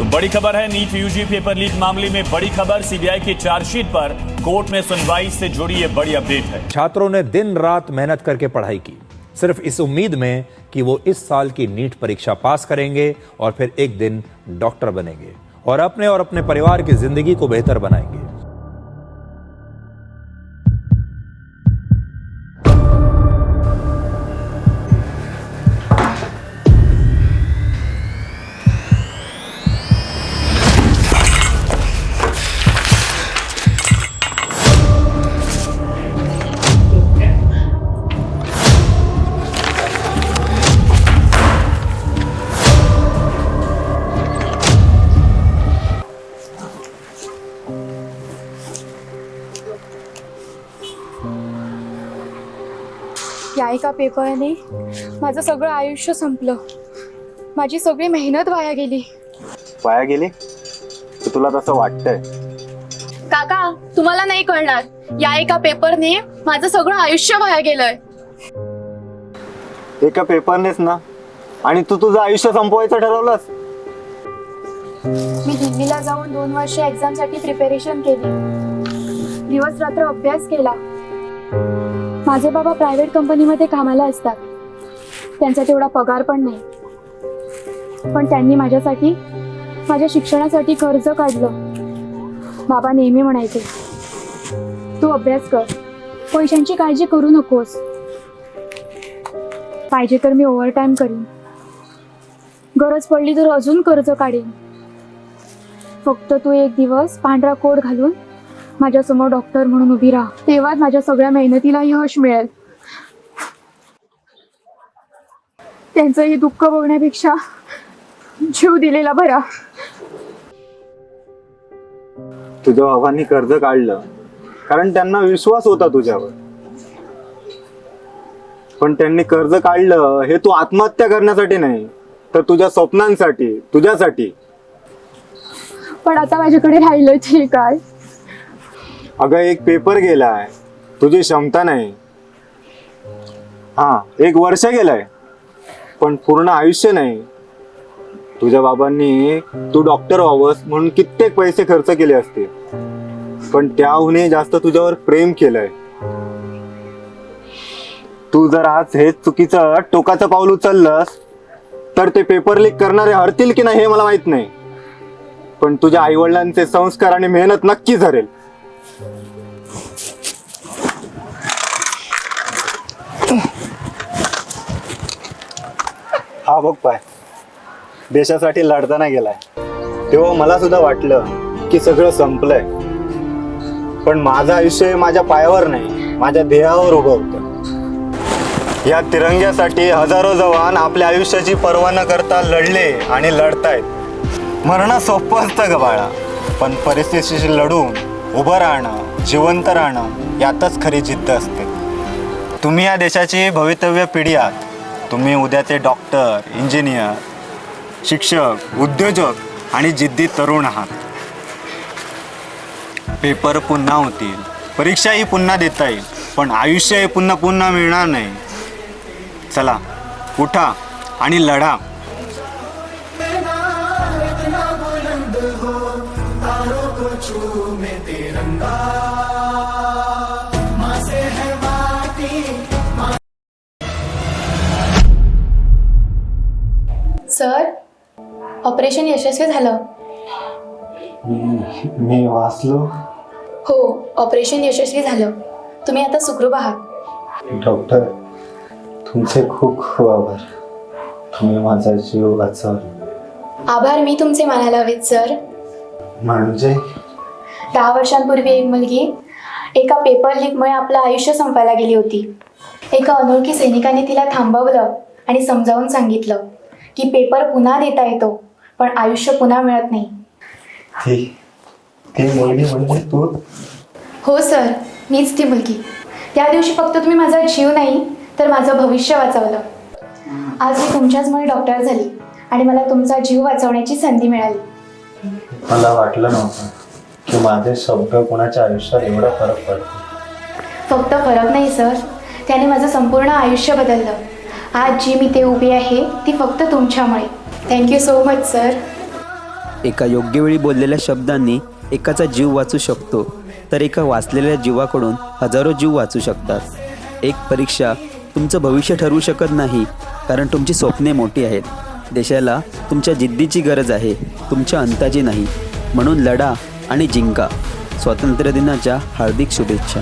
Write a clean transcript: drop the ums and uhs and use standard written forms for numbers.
बड़ी खबर है, नीट यूजी पेपर लीक मामले में बड़ी खबर। सीबीआई की चार्जशीट पर कोर्ट में सुनवाई से जुड़ी ये बड़ी अपडेट है। छात्रों ने दिन रात मेहनत करके पढ़ाई की, सिर्फ इस उम्मीद में कि वो इस साल की नीट परीक्षा पास करेंगे और फिर एक दिन डॉक्टर बनेंगे और अपने परिवार की जिंदगी को बेहतर बनाएंगे। या एका पेपरने माझं सगळं आयुष्य संपलं, माझी सगळी मेहनत वाया गेली। वाया गेली? तर तुला तसं वाटतंय? काका, तुम्हाला नाही कळणार, या एका पेपरने माझं सगळं आयुष्य वाया गेलंय। एका पेपरनेच ना? आणि तू तुझं आयुष्य संपवायचं ठरवलंस? मी दिल्लीला जाऊन 2 वर्ष एक्झाम साठी प्रिपरेशन केली, दिवस रात्र अभ्यास केला। माझे बाबा प्रायव्हेट कंपनीमध्ये कामाला असतात, त्यांचा तेवढा पगार पण नाही, पण त्यांनी माझ्यासाठी माझ्या शिक्षणासाठी कर्ज काढलं। बाबा नेहमी म्हणायचे, तू अभ्यास कर, पैशांची काळजी करू नकोस, पाहिजे तर मी ओव्हरटाईम करीन, गरज पडली तर अजून कर्ज काढेन, फक्त तू एक दिवस पांढरा कोट घालून माझ्या समोर डॉक्टर म्हणून उभी राहा, तेव्हाच माझ्या सगळ्या मेहनतीला यश मिळेल। त्यांचं हे दुःख बघण्यापेक्षा जीव दिलेला बरा। तुझ्या बाबांनी कर्ज काढलं कारण त्यांना विश्वास होता तुझ्यावर, पण त्यांनी कर्ज काढलं हे तू आत्महत्या करण्यासाठी नाही, तर तुझ्या स्वप्नांसाठी, तुझ्यासाठी। पण आता माझ्याकडे राहिलं ते काय? अगं, एक पेपर गेलाय, तुझी क्षमता नाही। हा, 1 वर्ष गेलाय, पण पूर्ण आयुष्य नाही। तुझ्या बाबांनी तू डॉक्टर व्हावंस म्हणून कित्येक पैसे खर्च केले असते, पण त्याहूनही जास्त तुझ्यावर प्रेम केलंय। तू जर आज हे चुकीचं टोकाचं पाऊल उचललंस तर ते पेपर लीक करणारे हरतील की नाही हे मला माहित नाही, पण तुझ्या आईवडिलांचे संस्कार आणि मेहनत नक्की झरेल। हा बघ पाय, देशासाठी लढताना गेलाय, तेव्हा मला सुद्धा वाटलं की सगळं संपलंय, पण माझं आयुष्य माझ्या पायावर नाही, माझ्या देहावर उभं होतं। या तिरंग्यासाठी हजारो जवान आपल्या आयुष्याची पर्वा न करता लढले आणि लढतायत। मरणं सोपं असतं ग बाळा, पण परिस्थितीशी लढून उभं राहणं, जिवंत राहणं यातच खरी जिद्द असते। तुम्ही या देशाची भवितव्य पिढी आहात। तुम्ही उद्याचे डॉक्टर, इंजिनियर, शिक्षक, उद्योजक आणि जिद्दी तरुण आहात। पेपर पुन्हा होतील, परीक्षाही पुन्हा देता येईल, पण आयुष्य हे पुन्हा मिळणार नाही। चला, उठा आणि लढा। सर, ऑपरेशन यशस्वी झालं। मी वाचलो? हो, ऑपरेशन यशस्वी झालं, तुम्ही आता सुखरूप आहात। डॉक्टर, तुमचे खूप खूप आभार, तुम्ही माझा जीव वाचवला। आभार मी तुमचे मानायला हवेत सर। म्हणजे 10 वर्षांपूर्वी एक मुलगी एका पेपर लीकमुळे आपलं आयुष्य संपायला गेली होती। एका अनोळखी सैनिकाने तिला थांबवलं आणि समजावून सांगितलं की पेपर पुन्हा देता येतो, पण आयुष्य पुन्हा मिळत नाही। ती मुलगी म्हणजे तू? हो सर, मीच ती मुलगी। त्या दिवशी फक्त तुम्ही माझा जीव नाही तर माझं भविष्य वाचवलं। आज मी तुमच्याचमुळे डॉक्टर झाली आणि मला तुमचा जीव वाचवण्याची संधी मिळाली। मला वाटलं नव्हतं की माझे शब्द कोणाच्या आयुष्यात एवढा फरक पडतो। फक्त फरक नाही सर, त्याने माझं संपूर्ण आयुष्य बदललं। आज जी मी ते उभी आहे ती फक्त तुमच्यामुळे। Thank you so much sir. एका योग्य वेळी बोललेल्या शब्दांनी एकाचा जीव वाचू शकतो, तर एका वाचलेल्या जीवाकडून हजारो जीव वाचू शकतात. एक परीक्षा तुमचं भविष्य ठरवू शकत नाही, कारण तुमची स्वप्ने मोठी आहेत. देशाला तुमच्या जिद्दीची गरज आहे, तुमच्या अंताची नाही. म्हणून लढा आणि जिंका. स्वातंत्र्य दिनाच्या हार्दिक शुभेच्छा.